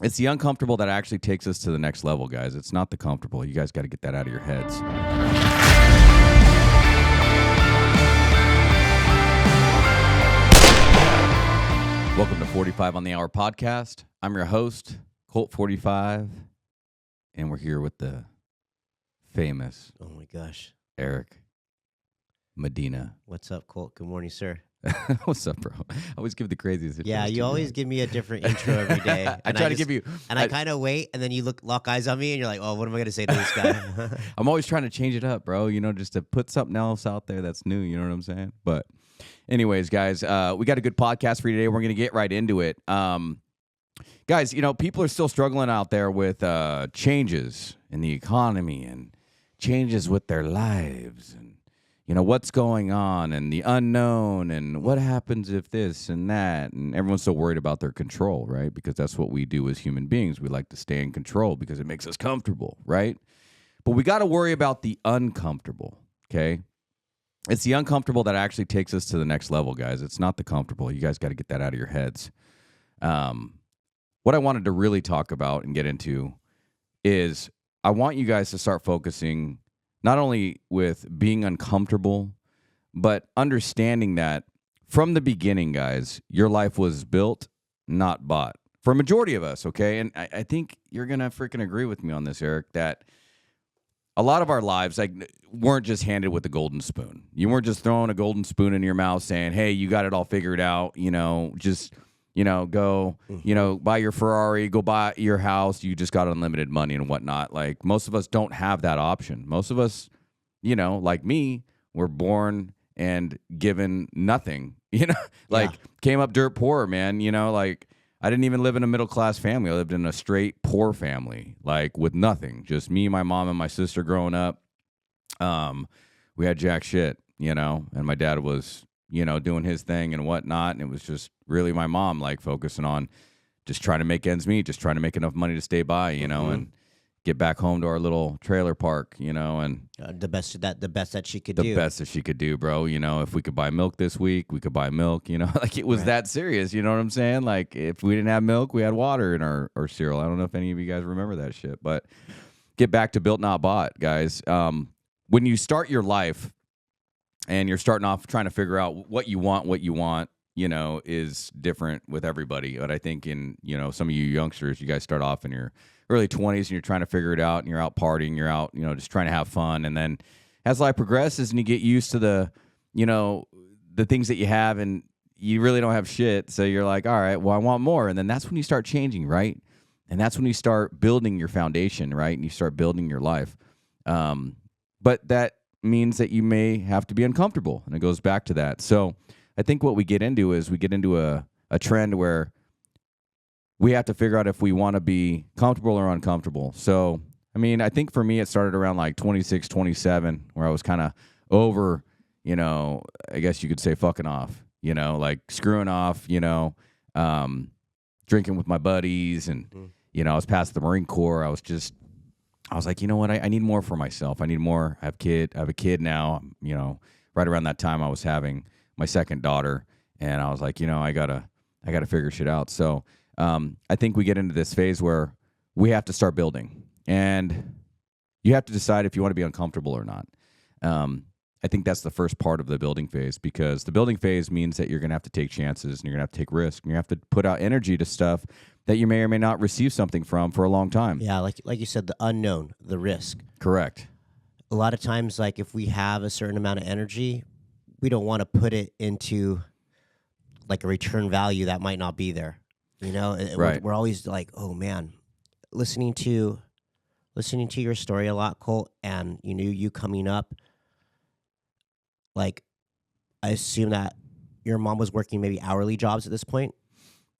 It's the uncomfortable that actually takes us to the next level, guys. It's not the comfortable. You guys got to get that out of your heads. Welcome to 45 on the Hour podcast. I'm your host, Colt 45, and we're here with the famous Oh my gosh. Erik Medina. What's up, Colt? Good morning, sir. What's up, bro? I always give the craziest. Yeah, you always give me a different intro every day. I try to give you, and I kind of wait, and then you lock eyes on me, and you're like, "Oh, what am I going to say to this guy?" I'm always trying to change it up, bro. You know, just to put something else out there that's new. You know what I'm saying? But, anyways, guys, we got a good podcast for you today. We're going to get right into it. Guys, you know, people are still struggling out there with changes in the economy and changes with their lives and, you know, what's going on and the unknown and what happens if this and that. And everyone's so worried about their control, right? Because that's what we do as human beings. We like to stay in control because it makes us comfortable, right? But we got to worry about the uncomfortable, okay? It's the uncomfortable that actually takes us to the next level, guys. It's not the comfortable. You guys got to get that out of your heads. What I wanted to really talk about and get into is I want you guys to start focusing not only with being uncomfortable, but understanding that from the beginning, guys, your life was built, not bought. For a majority of us, okay? And I think you're going to freaking agree with me on this, Erik, that a lot of our lives weren't just handed with a golden spoon. You weren't just throwing a golden spoon in your mouth saying, hey, you got it all figured out, you know, just... You know, go, you know, buy your Ferrari, go buy your house. You just got unlimited money and whatnot. Like, most of us don't have that option. Most of us, you know, like me, were born and given nothing, you know, came up dirt poor, man. You know, like, I didn't even live in a middle-class family. I lived in a straight poor family, like, with nothing. Just me, my mom, and my sister growing up. We had jack shit, you know, and my dad was, you know, doing his thing and whatnot. And it was just really my mom, like, focusing on just trying to make ends meet, just trying to make enough money to stay by, you know, and get back home to our little trailer park, you know, and the best that she could the do. best that she could do, bro. You know, if we could buy milk this week, we could buy milk, you know, like, it was that serious. You know what I'm saying? Like, if we didn't have milk, we had water in our cereal. I don't know if any of you guys remember that shit, but get back to built, not bought, guys. When you start your life, and you're starting off trying to figure out what you want, you know, is different with everybody. But I think in, you know, some of you youngsters, you guys start off in your early 20s and you're trying to figure it out and you're out partying, you're out, you know, just trying to have fun. And then as life progresses and you get used to the, you know, the things that you have and you really don't have shit. So you're like, all right, well, I want more. And then that's when you start changing, right? And that's when you start building your foundation, right? And you start building your life. But that means that you may have to be uncomfortable, and it goes back to that. So I think what we get into is we get into a trend where we have to figure out if we want to be comfortable or uncomfortable. So, I mean, I think for me, it started around like 26, 27, where I was kind of over, you know, I guess you could say fucking off, you know, like screwing off, you know, drinking with my buddies. And, you know, I was past the Marine Corps. I was like, you know what? I need more for myself. I need more. I have a kid now. You know, right around that time, I was having my second daughter, and I was like, you know, I gotta figure shit out. So, I think we get into this phase where we have to start building, and you have to decide if you want to be uncomfortable or not. I think that's the first part of the building phase, because the building phase means that you're gonna have to take chances and you're gonna have to take risks and you have to put out energy to stuff that you may or may not receive something from for a long time. Yeah, like you said, the unknown, the risk. Correct. A lot of times, like, if we have a certain amount of energy, we don't want to put it into like a return value that might not be there. You know, Right. We're always like, oh man, listening to your story a lot, Colt, and you coming up. Like, I assume that your mom was working maybe hourly jobs at this point.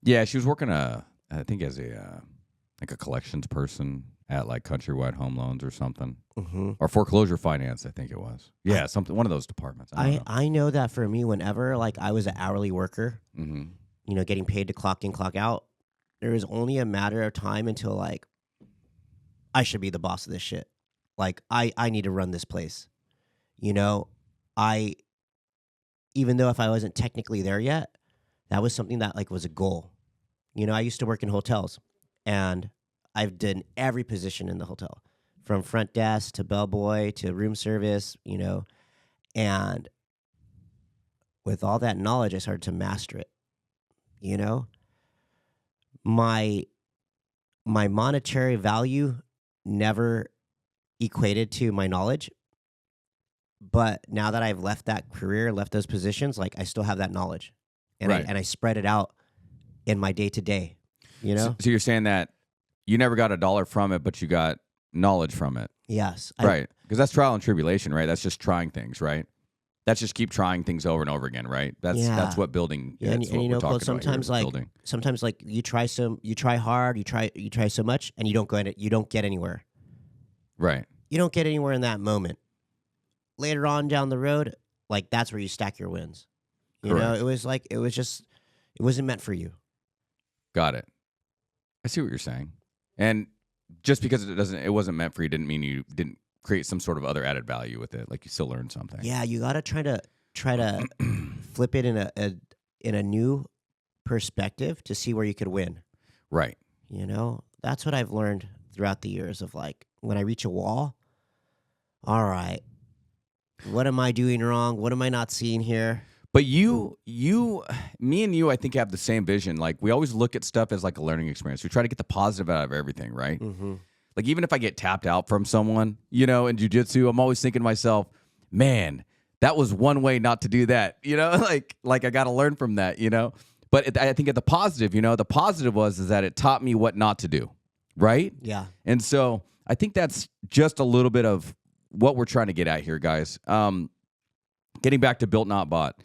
Yeah, she was working I think as a collections person at like Countrywide Home Loans or something, or foreclosure finance. I think it was. Yeah, something, one of those departments. I know that for me, whenever like I was an hourly worker, you know, getting paid to clock in, clock out, there was only a matter of time until like I should be the boss of this shit. Like I need to run this place. You know, even though if I wasn't technically there yet, that was something that like was a goal. You know, I used to work in hotels, And I've done every position in the hotel, from front desk to bellboy to room service, and with all that knowledge, I started to master it. You know, my my monetary value never equated to my knowledge, but now that I've left that career, left those positions, like I still have that knowledge, and Right. I spread it out in my day to day. So you're saying that you never got a dollar from it, but you got knowledge from it. Yes, Right. Because that's trial and tribulation, right? That's just trying things, right? That's just keep trying things over and over again, right? That's what building. Yeah, That's what we're Colt, talking about sometimes here, like building. sometimes like you try hard, you try so much, and you don't get anywhere. Right. You don't get anywhere in that moment. Later on down the road, like that's where you stack your wins. Correct. It wasn't meant for you. Got it. I see what you're saying. And just because it wasn't meant for you didn't mean you didn't create some sort of other added value with it. Like you still learned something. Yeah, you gotta try to flip it in a new perspective to see where you could win. Right. That's what I've learned throughout the years of like when I reach a wall. All right, what am I doing wrong? What am I not seeing here? But me and you, I think have the same vision. Like we always look at stuff as like a learning experience. We try to get the positive out of everything, right? Mm-hmm. Like even if I get tapped out from someone, in jiu-jitsu, I'm always thinking to myself, man, that was one way not to do that. Like I got to learn from that, But I think at the positive, the positive is that it taught me what not to do, right? Yeah. And so I think that's just a little bit of what we're trying to get at here, guys. Getting back to Built Not Bought.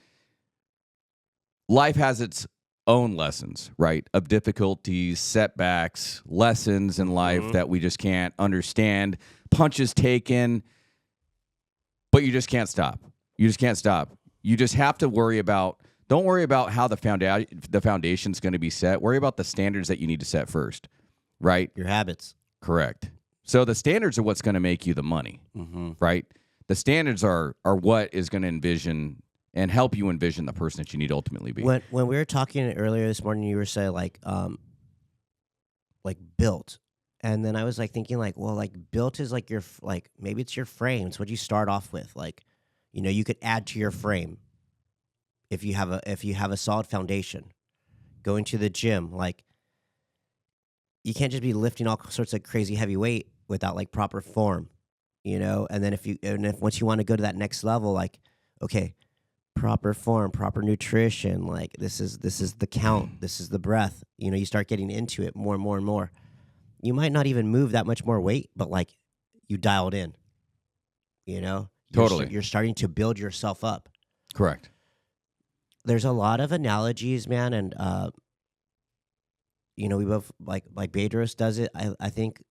Life has its own lessons, right? Of difficulties, setbacks, lessons in life that we just can't understand, punches taken, but you just can't stop. You just can't stop. You just have to don't worry about how the foundation's going to be set. Worry about the standards that you need to set first, right? Your habits. Correct. So the standards are what's going to make you the money, right? The standards are what is going to envision and help you envision the person that you need to ultimately be. When we were talking earlier this morning, you were saying like built, and then I was like thinking like, well, like built is like like maybe it's your frame. It's what you start off with. Like, you could add to your frame if you have a solid foundation. Going to the gym, like you can't just be lifting all sorts of crazy heavy weight without like proper form, And then if once you want to go to that next level, like okay. Proper form, proper nutrition, like this is the count, this is the breath. You start getting into it more and more and more. You might not even move that much more weight, but like you dialed in. Totally. You're starting to build yourself up. Correct. There's a lot of analogies, man, and we both like Bedros does it. I think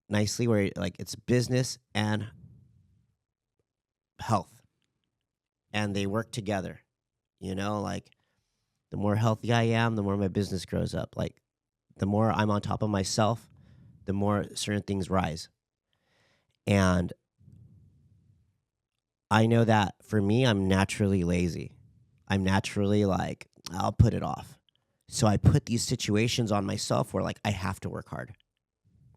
nicely where like it's business and health. And they work together, like the more healthy I am, the more my business grows up. Like the more I'm on top of myself, the more certain things rise. And I know that for me, I'm naturally lazy. I'm naturally like, I'll put it off. So I put these situations on myself where like I have to work hard.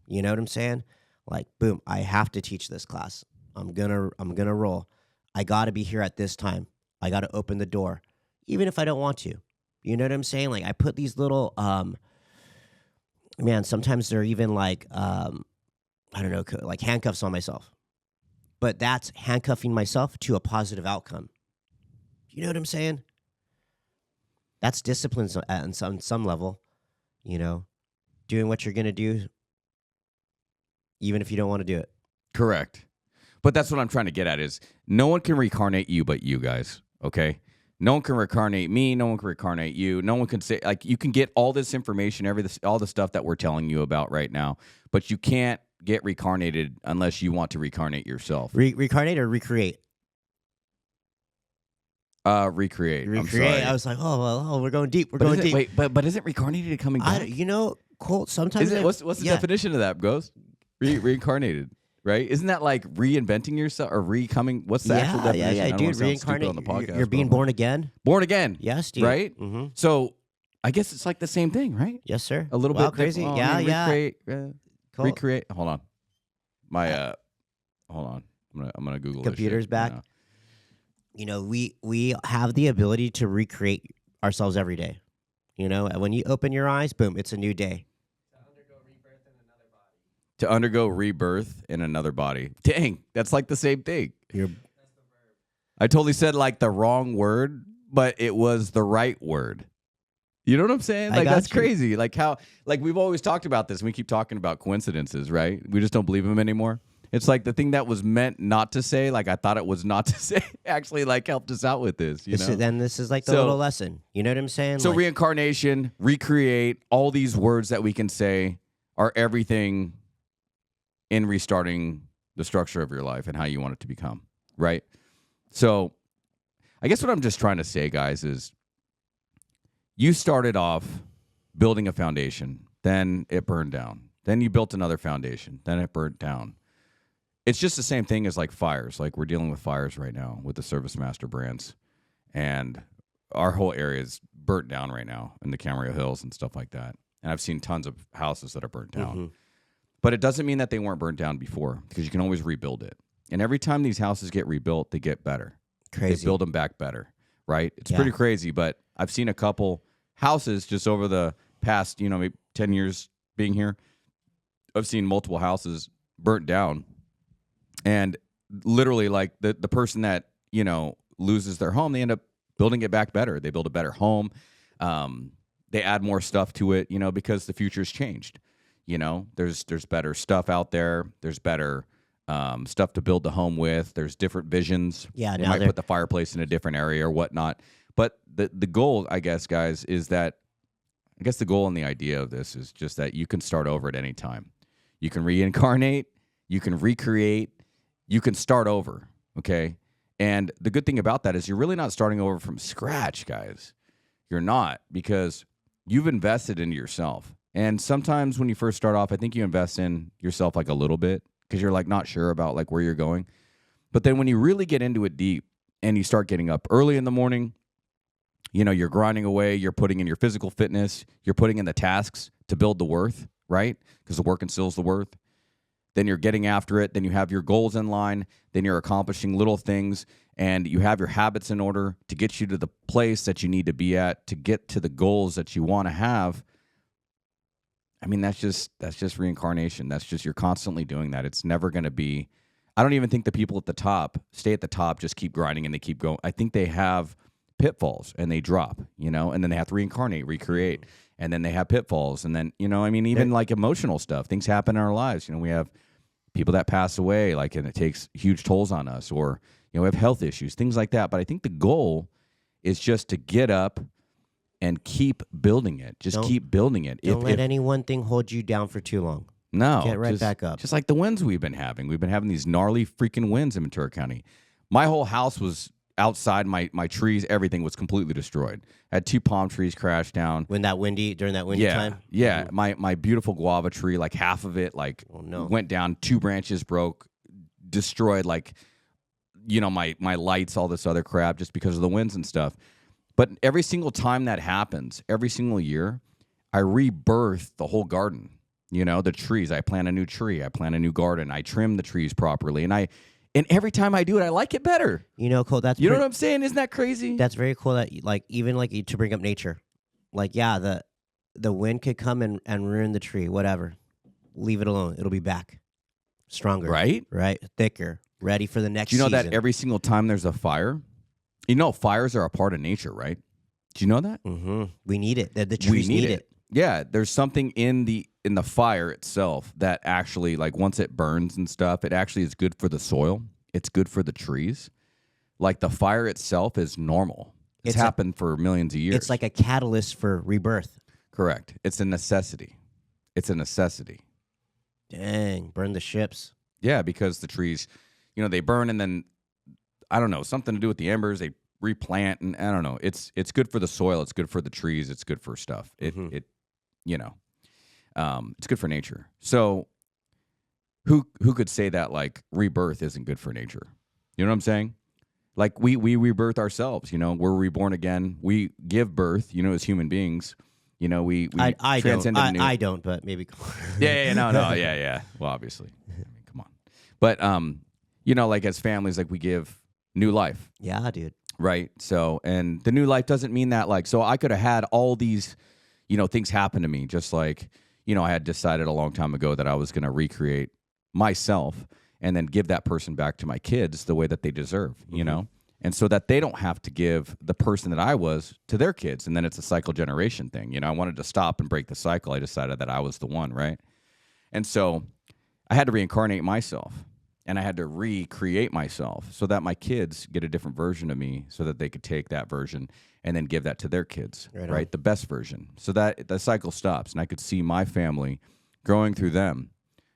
You know what I'm saying? Like, boom, I have to teach this class. I'm gonna roll. I got to be here at this time. I got to open the door, even if I don't want to. You know what I'm saying? Like I put these little, sometimes they're even like, I don't know, like handcuffs on myself. But that's handcuffing myself to a positive outcome. You know what I'm saying? That's discipline on some level, doing what you're going to do, even if you don't want to do it. Correct. But that's what I'm trying to get at is no one can reincarnate you but you guys, okay? No one can reincarnate me. No one can reincarnate you. No one can say, like, you can get all this information, all the stuff that we're telling you about right now, but you can't get reincarnated unless you want to reincarnate yourself. Reincarnate or recreate? Recreate. I'm sorry. I was like, we're going deep. We're going deep. Wait, but isn't reincarnated coming back? Colt, sometimes... What's the definition of that, Ghost? Reincarnated. Right? Isn't that like reinventing yourself or recoming? What's the actual definition? Yeah, dude. Reincarnate. On the podcast, you're being born again. Born again. Yes, dude. Right? Mm-hmm. So I guess it's like the same thing, right? Yes, sir. A little Wow, bit crazy. different. Yeah, yeah. Recreate. Cool. Recreate. Hold on. Hold on. I'm gonna Google Computer's this shit back. right now. You know, we have the ability to recreate ourselves every day. You know, when you open your eyes, boom, it's a new day. To undergo rebirth in another body. Dang, that's like the same thing. I totally said like the wrong word, but it was the right word. You know what I'm saying? I Like got that's you. crazy. Like how like we've always talked about this and we keep talking about coincidences, right? We just don't believe them anymore. It's like the thing that was meant not to say, like I thought it was not to say, actually like helped us out with this, you know? Then this is like the So- little lesson. You know what I'm saying? So Like, reincarnation, recreate, all these words that we can say are everything in restarting the structure of your life and how you want it to become, right? So I guess what I'm just trying to say, guys, is you started off building a foundation, then it burned down. Then you built another foundation, then it burnt down. It's just the same thing as like fires. Like we're dealing with fires right now with the Service Master brands. And our whole area is burnt down right now in the Camarillo Hills and stuff like that. And I've seen tons of houses that are burnt down. mhm. But it doesn't mean that they weren't burnt down before because you can always rebuild it. And every time these houses get rebuilt, they get better. Crazy. They build them back better, right? It's Yeah. pretty crazy, but I've seen a couple houses just over the past, maybe 10 years being here. I've seen multiple houses burnt down. And literally like the person that, loses their home, they end up building it back better. They build a better home. They add more stuff to it, because the future's changed. There's better stuff out there. There's better stuff to build the home with. There's different visions. Yeah, They now might they're- put the fireplace in a different area or whatnot. But the goal, I guess, guys, is that the goal and the idea of this is just that you can start over at any time. You can reincarnate. You can recreate. You can start over, okay? And the good thing about that is you're really not starting over from scratch, guys. You're not, because you've invested into yourself. And sometimes when you first start off, I think you invest in yourself like a little bit because you're like not sure about like where you're going. But then when you really get into it deep and you start getting up early in the morning, you're grinding away, you're putting in your physical fitness, you're putting in the tasks to build the worth, right? Because the work instills the worth. Then you're getting after it. Then you have your goals in line. Then you're accomplishing little things, and you have your habits in order to get you to the place that you need to be at to get to the goals that you want to have. I mean, that's just reincarnation. That's just, you're constantly doing that. It's never going to be, I don't even think the people at the top stay at the top, just keep grinding and they keep going. I think they have pitfalls and they drop, and then they have to reincarnate, recreate. And then they have pitfalls. And then, even like emotional stuff, things happen in our lives. We have people that pass away, like, and it takes huge tolls on us, or, we have health issues, things like that. But I think the goal is just to get up and keep building it. Just keep building it. Don't let any one thing hold you down for too long. No. Get right back up. Just like the winds we've been having. We've been having these gnarly freaking winds in Ventura County. My whole house was outside, my trees, everything was completely destroyed. I had 2 palm trees crash down. During that windy time? Yeah. My beautiful guava tree, like half of it, like went down, 2 branches broke, destroyed, like, my lights, all this other crap, just because of the winds and stuff. But every single time that happens, every single year, I rebirth the whole garden. The trees. I plant a new tree. I plant a new garden. I trim the trees properly. And every time I do it, I like it better. Colt, that's know what I'm saying? Isn't that crazy? That's very cool that even to bring up nature. Like, yeah, the wind could come and ruin the tree, whatever. Leave it alone. It'll be back. Stronger. Right? Right. Thicker. Ready for the next Do you know season. that every single time there's a fire, fires are a part of nature, right? Do you know that? Mm-hmm. We need it. The trees need it. Yeah, there's something in the fire itself that actually, like, once it burns and stuff, it actually is good for the soil. It's good for the trees. Like, the fire itself is normal. It's happened for millions of years. It's like a catalyst for rebirth. Correct. It's a necessity. It's a necessity. Dang, burn the ships. Yeah, because the trees, they burn and then, I don't know, something to do with the embers. They replant, and I don't know. It's good for the soil. It's good for the trees. It's good for stuff. It's good for nature. So who could say that, like, rebirth isn't good for nature? You know what I'm saying? Like, we rebirth ourselves, we're reborn again. We give birth, as human beings. You know, we I transcend don't. into new. I don't, but maybe. Yeah. Well, obviously, I mean, come on. But you know, like as families, like we give new life, Yeah, dude. right? So, and the new life doesn't mean that like, so I could have had all these, you know, things happen to me, just like, you know, I had decided a long time ago that I was going to recreate myself and then give that person back to my kids the way that they deserve, you know? And so that they don't have to give the person that I was to their kids. And then it's a cycle generation thing. You know, I wanted to stop and break the cycle. I decided that I was the one, right? And so I had to reincarnate myself and I had to recreate myself so that my kids get a different version of me so that they could take that version and then give that to their kids, right? The best version. So that the cycle stops and I could see my family growing through them.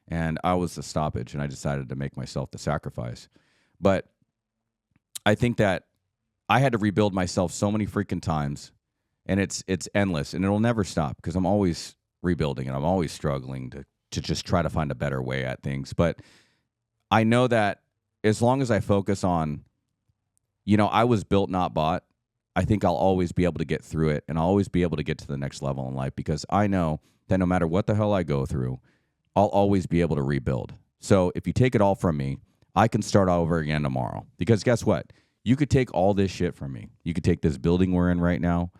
And I was the stoppage and I decided to make myself the sacrifice. But I think that I had to rebuild myself so many freaking times, and it's endless, and it'll never stop because I'm always rebuilding and I'm always struggling to just try to find a better way at things. But I know that as long as I focus on, you know, I was built, not bought, I think I'll always be able to get through it, and I'll always be able to get to the next level in life because I know that no matter what the hell I go through, I'll always be able to rebuild. So if you take it all from me, I can start over again tomorrow. Because guess what? You could take all this shit from me. You could take this building we're in right now.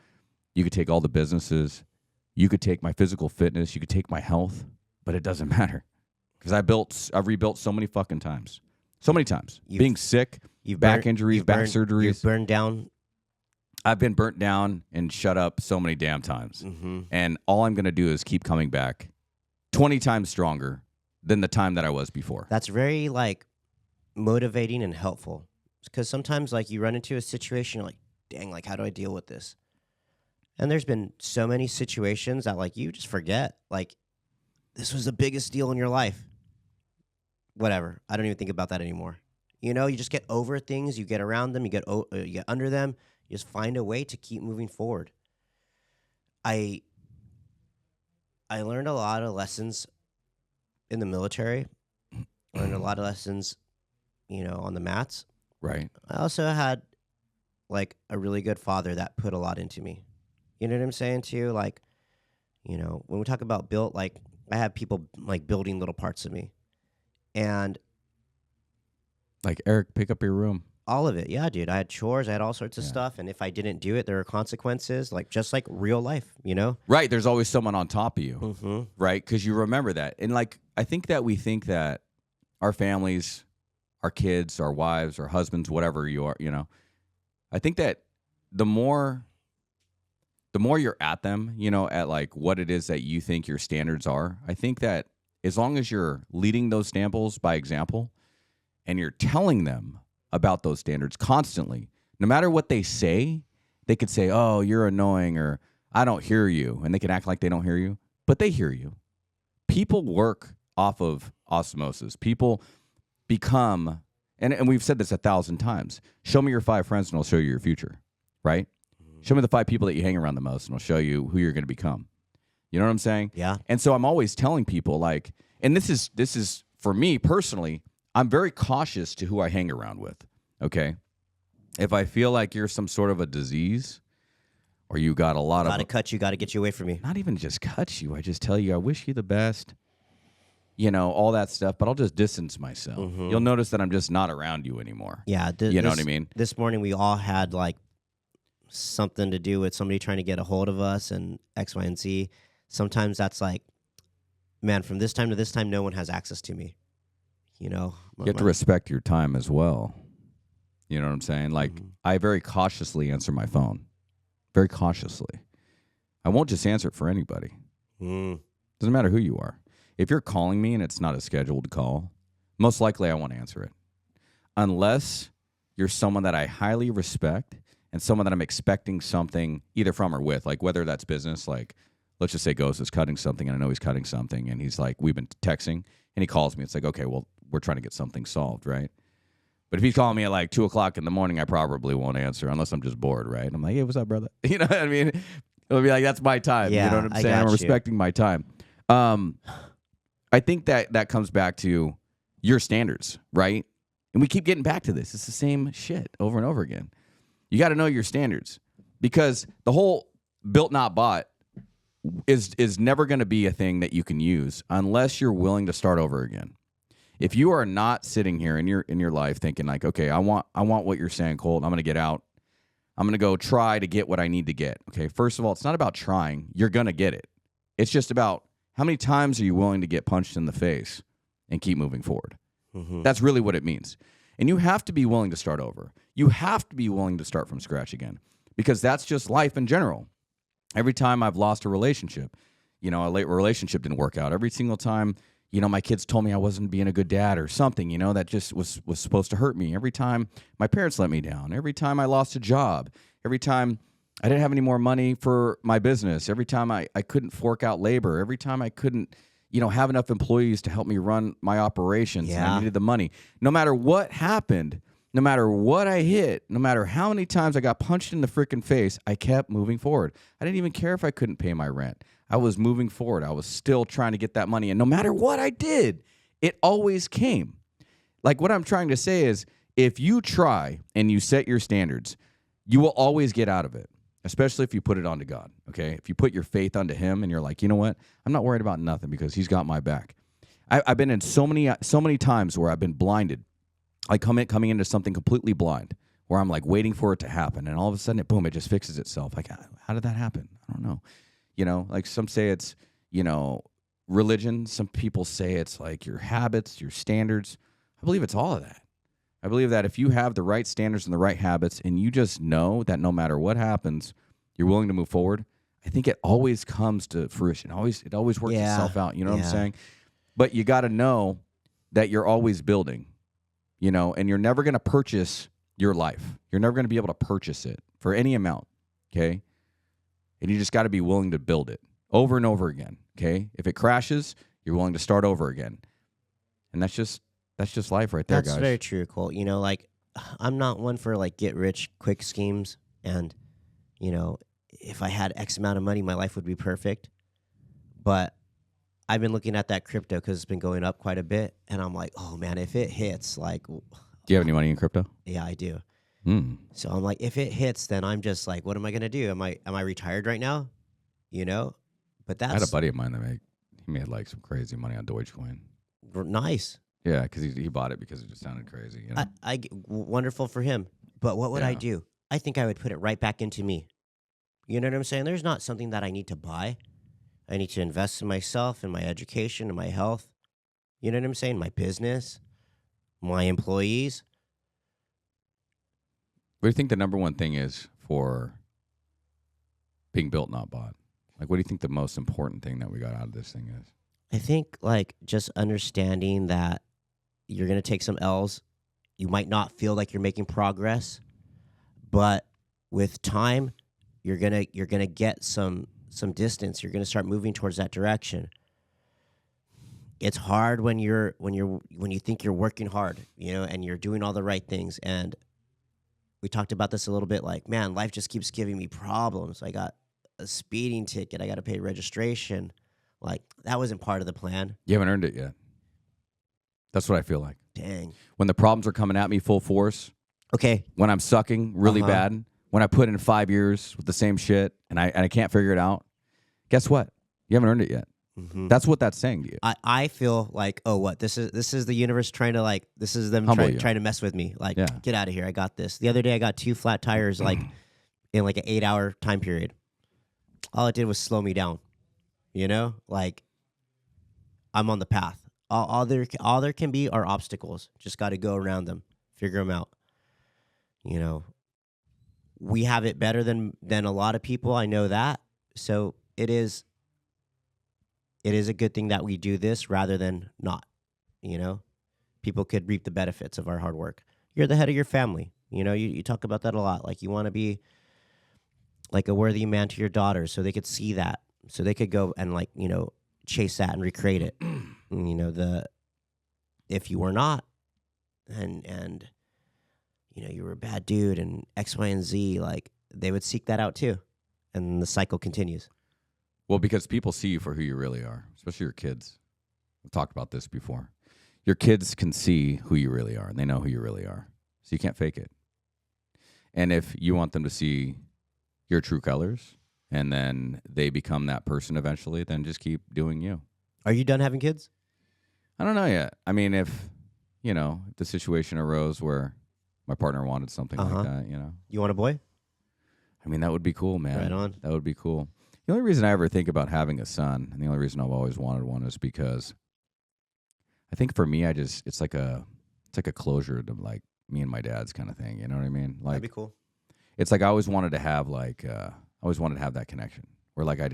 You could take all the businesses. You could take my physical fitness. You could take my health. But it doesn't matter. Because I've rebuilt so many fucking times. So many times. Being sick, back injuries, back surgeries. You've burned down. I've been burnt down and shut up so many damn times. And all I'm going to do is keep coming back 20 times stronger than the time that I was before. That's very, like, motivating and helpful. Because sometimes, like, you run into a situation, you're like, dang, like, how do I deal with this? And there's been so many situations that, like, you just forget. Like, this was the biggest deal in your life. Whatever. I don't even think about that anymore. You know, you just get over things. You get around them. You get under them. You just find a way to keep moving forward. I learned a lot of lessons in the military. I learned a lot of lessons, you know, on the mats. Right. I also had, like, a really good father that put a lot into me. You know what I'm saying to you? Like, you know, when we talk about built, like, I have people, like, building little parts of me. And like, Eric, pick up your room. all of it. Yeah, dude. I had chores. I had all sorts of stuff. And if I didn't do it, there were consequences, like, just like real life, you know? Right. There's always someone on top of you. Right. Because you remember that. And, like, I think that we think that our families, our kids, our wives, our husbands, whatever you are, you know, I think that the more you're at them, you know, at like what it is that you think your standards are, I think that as long as you're leading those standards by example and you're telling them about those standards constantly, no matter what they say, they could say, oh, you're annoying, or I don't hear you. And they can act like they don't hear you, but they hear you. People work off of osmosis. People become, and we've said this 1,000 times, show me your 5 friends and I'll show you your future, right? Show me the 5 people that you hang around the most and I'll show you who you're going to become. You know what I'm saying? Yeah. And so I'm always telling people, like, and this is for me personally, I'm very cautious to who I hang around with, okay? If I feel like you're some sort of a disease or you got a lot of... Got to cut you, got to get you away from me. Not even just cut you. I just tell you, I wish you the best, you know, all that stuff, but I'll just distance myself. You'll notice that I'm just not around you anymore. Yeah. You know what I mean? This morning we all had, like, something to do with somebody trying to get a hold of us and X, Y, and Z. Sometimes that's like, man, from this time to this time, no one has access to me. You know? You have to respect your time as well. You know what I'm saying? Like, I very cautiously answer my phone. Very cautiously. I won't just answer it for anybody. Doesn't matter who you are. If you're calling me and it's not a scheduled call, most likely I won't answer it. Unless you're someone that I highly respect and someone that I'm expecting something either from or with, like whether that's business, like let's just say Ghost is cutting something and I know he's cutting something and he's like, we've been texting and he calls me. It's like, okay, well, we're trying to get something solved, right? But if he's calling me at like 2 o'clock in the morning, I probably won't answer unless I'm just bored, right? I'm like, hey, what's up, brother? You know what I mean? It'll be like, that's my time. Yeah, you know what I'm I saying? got I'm you. respecting my time. I think that comes back to your standards, right? And we keep getting back to this. It's the same shit over and over again. You got to know your standards because the whole built, not bought, is never going to be a thing that you can use unless you're willing to start over again. If you are not sitting here in your life thinking like, okay, I want what you're saying, Colt. I'm going to get out. I'm going to go try to get what I need to get. Okay, first of all, it's not about trying. You're going to get it. It's just about how many times are you willing to get punched in the face and keep moving forward. Mm-hmm. That's really what it means. And you have to be willing to start over. You have to be willing to start from scratch again, because that's just life in general. Every time I've lost a relationship, a late relationship didn't work out. Every single time, my kids told me I wasn't being a good dad or something, that just was supposed to hurt me. Every time my parents let me down. Every time I lost a job. Every time I didn't have any more money for my business. Every time I couldn't fork out labor. Every time I couldn't, have enough employees to help me run my operations. Yeah. And I needed the money. No matter what happened, no matter what I hit, no matter how many times I got punched in the freaking face, I kept moving forward. I didn't even care if I couldn't pay my rent. I was moving forward. I was still trying to get that money. And no matter what I did, it always came. Like, what I'm trying to say is, if you try and you set your standards, you will always get out of it, especially if you put it onto God, okay? If you put your faith onto him and you're like, you know what? I'm not worried about nothing because he's got my back. I've been in so many times where I've been blinded, like coming into something completely blind, where I'm like waiting for it to happen, and all of a sudden, boom, it just fixes itself. Like, how did that happen? I don't know. Like some say it's, religion. Some people say it's like your habits, your standards. I believe it's all of that. I believe that if you have the right standards and the right habits, and you just know that no matter what happens, you're willing to move forward, I think it always comes to fruition. It always works itself out. You know what I'm saying? But you got to know that you're always building, and you're never going to purchase your life. You're never going to be able to purchase it for any amount, okay? And you just got to be willing to build it over and over again, okay? If it crashes, you're willing to start over again. And that's just life right there, guys. That's very true, Colt. I'm not one for like get rich quick schemes, and if I had X amount of money, my life would be perfect. But I've been looking at that crypto because it's been going up quite a bit, and I'm like, oh man, if it hits, like, do you have any money in crypto? Yeah, I do. So I'm like, if it hits, then I'm just like, what am I gonna do? Am I retired right now? But that's. I had a buddy of mine that made like some crazy money on Dogecoin. Nice. Yeah, because he bought it because it just sounded crazy. Wonderful for him. But what would I do? I think I would put it right back into me. You know what I'm saying? There's not something that I need to buy. I need to invest in myself, in my education, in my health. You know what I'm saying? My business, my employees. What do you think the number one thing is for being built, not bought? Like, what do you think the most important thing that we got out of this thing is? I think, like, just understanding that you're going to take some L's. You might not feel like you're making progress, but with time, you're going to get some distance. You're going to start moving towards that direction. It's hard when you think you're working hard, and you're doing all the right things. And we talked about this a little bit, like, man, life just keeps giving me problems. I got a speeding ticket. I got to pay registration. Like, that wasn't part of the plan. You haven't earned it yet. That's what I feel like. Dang. When the problems are coming at me full force. Okay. When I'm sucking really bad. When I put in 5 years with the same shit and I can't figure it out. Guess what? You haven't earned it yet. Mm-hmm. That's what that's saying to you. I feel like, oh, what? This is the universe trying to, like, this is them trying to mess with me. Like, get out of here. I got this. The other day I got 2 flat tires, like, in like an 8-hour time period. All it did was slow me down. Like, I'm on the path. All there can be are obstacles. Just got to go around them, figure them out. We have it better than a lot of people. I know that. So it is a good thing that we do this rather than not. People could reap the benefits of our hard work. You're the head of your family. You talk about that a lot. Like, you want to be like a worthy man to your daughters, so they could see that. So they could go and, like, chase that and recreate it. If you were not, and you were a bad dude and X, Y, and Z, like, they would seek that out too, and the cycle continues. Well, because people see you for who you really are, especially your kids. We've talked about this before. Your kids can see who you really are, and they know who you really are, so you can't fake it. And if you want them to see your true colors and then they become that person eventually, then just keep doing you. Are you done having kids? I don't know yet. I mean, if the situation arose where my partner wanted something like that, You want a boy? I mean, that would be cool, man. Right on. That would be cool. The only reason I ever think about having a son, and the only reason I've always wanted one, is because I think for me, it's like a closure to like me and my dad's kind of thing. You know what I mean? Like, That'd be cool. It's like I always wanted to have that connection where like I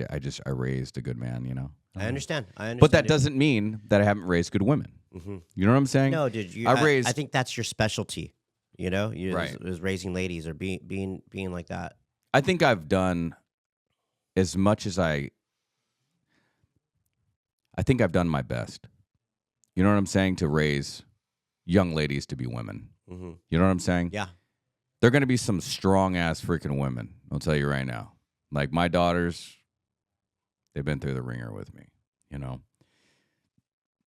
raised a good man. I understand. But that doesn't mean that I haven't raised good women. Mm-hmm. You know what I'm saying? No, dude. I think that's your specialty. Right. Is raising ladies or being like that. I think I've done as much as I think I've done my best. You know what I'm saying? To raise young ladies to be women. Mm-hmm. You know what I'm saying? Yeah. They're going to be some strong ass freaking women. I'll tell you right now. Like my daughters, they've been through the ringer with me.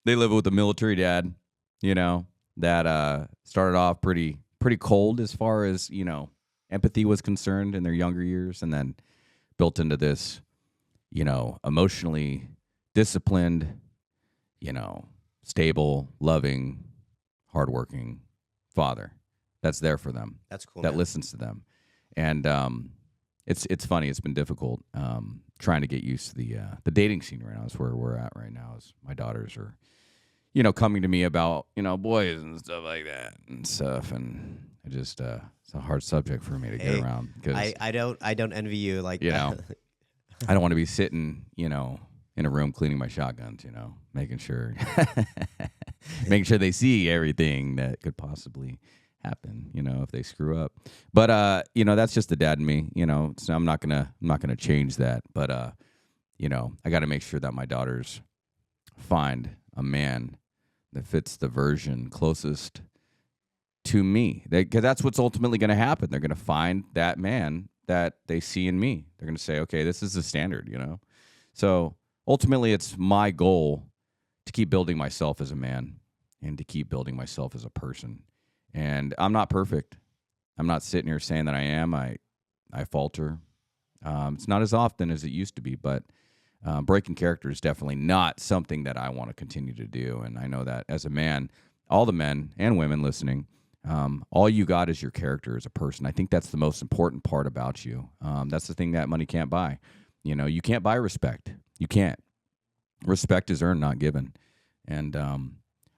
They live with a military dad. That started off pretty cold as far as empathy was concerned in their younger years, and then built into this, emotionally disciplined, stable, loving, hardworking father that's there for them. That's cool. That man. listens to them. And it's funny. It's been difficult trying to get used to the dating scene right now. Is where we're at right now. Is my daughters are, coming to me about boys and stuff like that and stuff, and I just it's a hard subject for me to get around because I don't envy you like that. I don't want to be sitting in a room cleaning my shotguns, making sure they see everything that could possibly happen, if they screw up. But that's just the dad in me, so I'm not gonna change that. But I got to make sure that my daughters find a man that fits the version closest to me, because that's what's ultimately going to happen. They're going to find that man that they see in me. They're going to say, okay, this is the standard, So ultimately, it's my goal to keep building myself as a man and to keep building myself as a person. And I'm not perfect. I'm not sitting here saying that I am. I falter. It's not as often as it used to be, but breaking character is definitely not something that I want to continue to do. And I know that as a man, all the men and women listening, all you got is your character as a person. I think that's the most important part about you. That's the thing that money can't buy. You can't buy respect. You can't. Respect is earned, not given. And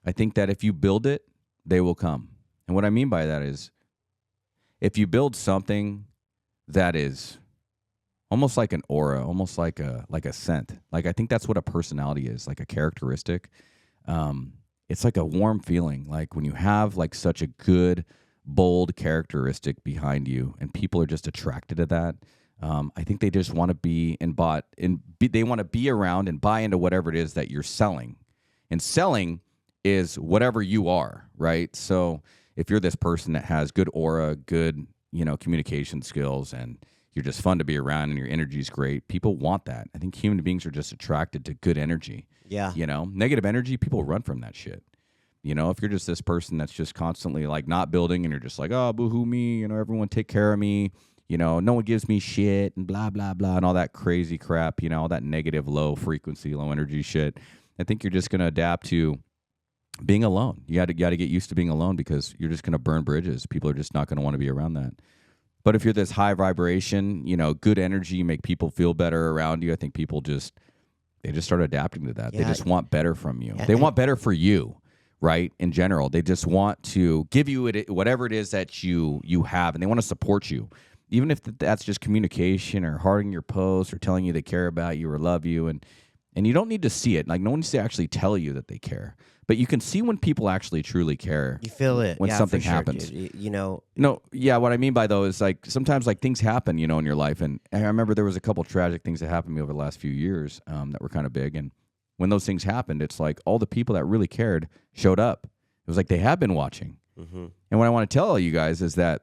I think that if you build it, they will come. And what I mean by that is if you build something that is almost like an aura, almost like a scent. Like I think that's what a personality is, like a characteristic. It's like a warm feeling, like when you have like such a good, bold characteristic behind you, and people are just attracted to that. I think they just want to be they want to be around and buy into whatever it is that you're selling. And selling is whatever you are, right? So if you're this person that has good aura, good, communication skills, and you're just fun to be around and your energy is great, people want that. I think human beings are just attracted to good energy. Yeah. Negative energy, people run from that shit. If you're just this person that's just constantly like not building and you're just like, oh, boo-hoo me, everyone take care of me, no one gives me shit and blah, blah, blah, and all that crazy crap, all that negative, low frequency, low energy shit. I think you're just going to adapt to being alone. You got to get used to being alone because you're just going to burn bridges. People are just not going to want to be around that. But if you're this high vibration, good energy, make people feel better around you, I think people they just start adapting to that. Yeah. They just want better from you. Yeah. They want better for you, right? In general, they just want to give you whatever it is that you have, and they want to support you. Even if that's just communication or hearting your posts or telling you they care about you or love you. And you don't need to see it. Like no one needs to actually tell you that they care. But you can see when people actually truly care. You feel it when something for sure, happens. dude. No, yeah. What I mean by though is like sometimes like things happen, in your life. And I remember there was a couple tragic things that happened to me over the last few years that were kind of big. And when those things happened, it's like all the people that really cared showed up. It was like they have been watching. Mm-hmm. And what I want to tell you guys is that,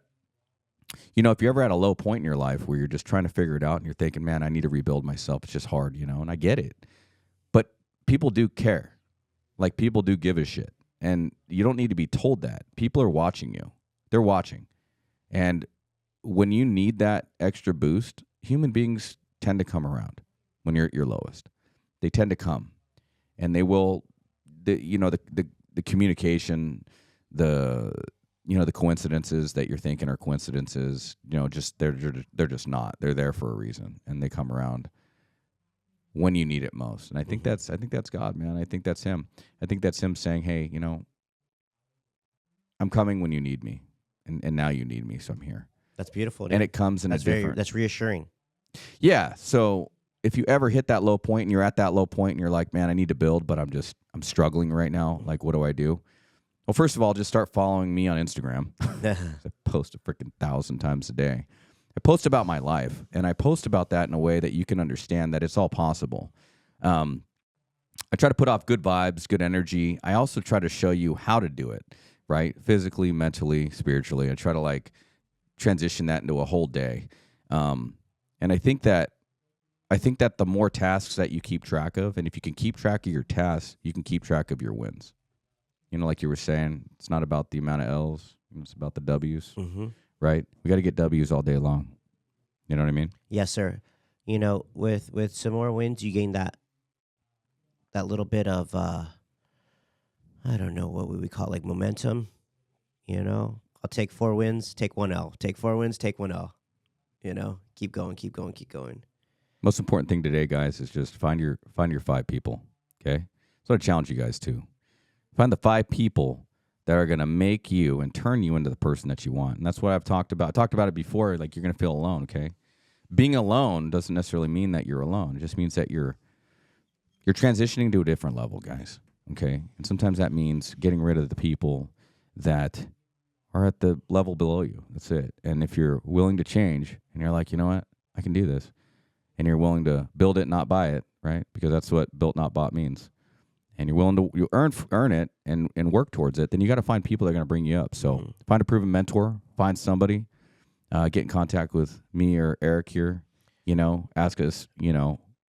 if you're ever at a low point in your life where you're just trying to figure it out and you're thinking, man, I need to rebuild myself. It's just hard, and I get it. But people do care. Like people do give a shit. And you don't need to be told that. People are watching you. They're watching. And when you need that extra boost, human beings tend to come around when you're at your lowest. They tend to come, and they will. The communication, the coincidences that you're thinking are coincidences. Just they're just not. They're there for a reason, and they come around when you need it most. And I think that's God, man. I think that's Him. I think that's Him saying, hey, I'm coming when you need me, and now you need me, so I'm here. That's beautiful. And it comes in that's reassuring. Yeah. So if you ever hit that low point and you're at that low point and you're like, man, I need to build, but I'm struggling right now. Like, what do I do? Well, first of all, just start following me on Instagram. I post a freaking 1,000 times a day. I post about my life, and I post about that in a way that you can understand that it's all possible. I try to put off good vibes, good energy. I also try to show you how to do it, right? Physically, mentally, spiritually. I try to transition that into a whole day. And I think that the more tasks that you keep track of, and if you can keep track of your tasks, you can keep track of your wins. Like you were saying, it's not about the amount of L's, it's about the W's, right? We got to get W's all day long. You know what I mean? Yes, sir. With some more wins, you gain that little bit of, I don't know, what would we call it, momentum, I'll take 4 wins, take 1 L. Take 4 wins, take 1 L. Keep going, keep going, keep going. Most important thing today, guys, is just find your 5 people, okay? So I challenge you guys to find the 5 people that are going to make you and turn you into the person that you want. And that's what I've talked about. I talked about it before, like you're going to feel alone, okay? Being alone doesn't necessarily mean that you're alone. It just means that you're transitioning to a different level, guys, okay? And sometimes that means getting rid of the people that are at the level below you. That's it. And if you're willing to change and you're like, you know what, I can do this, and you're willing to build it, not buy it, right? Because that's what built, not bought means. And you're willing to earn it and work towards it, then you got to find people that are going to bring you up. So find a proven mentor, find somebody, get in contact with me or Erik here, ask us,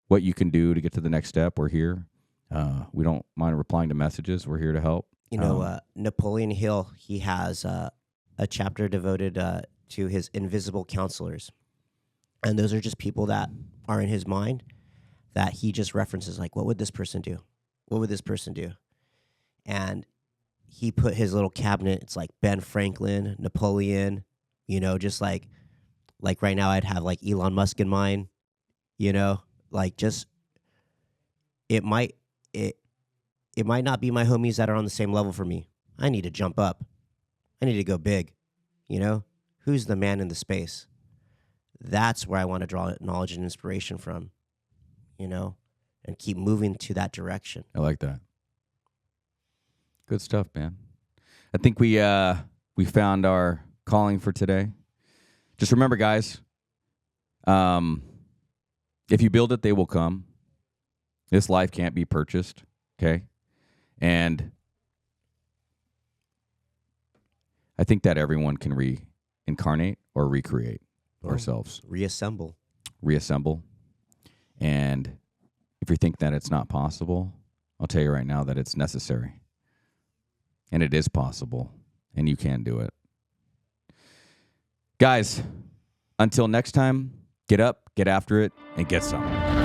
what you can do to get to the next step. We're here. We don't mind replying to messages. We're here to help. Napoleon Hill, he has a chapter devoted to his invisible counselors. And those are just people that are in his mind that he just references, like, what would this person do? What would this person do? And he put his little cabinet, it's like Ben Franklin, Napoleon, just like right now I'd have like Elon Musk in mine, just it might not be my homies that are on the same level for me. I need to jump up. I need to go big. Who's the man in the space? That's where I want to draw knowledge and inspiration from, and keep moving to that direction. I like that. Good stuff, man. I think we found our calling for today. Just remember, guys, if you build it, they will come. This life can't be purchased, okay? And I think that everyone can reincarnate or recreate ourselves. Reassemble. And if you think that it's not possible, I'll tell you right now that it's necessary. And it is possible. And you can do it. Guys, until next time, get up, get after it, and get some.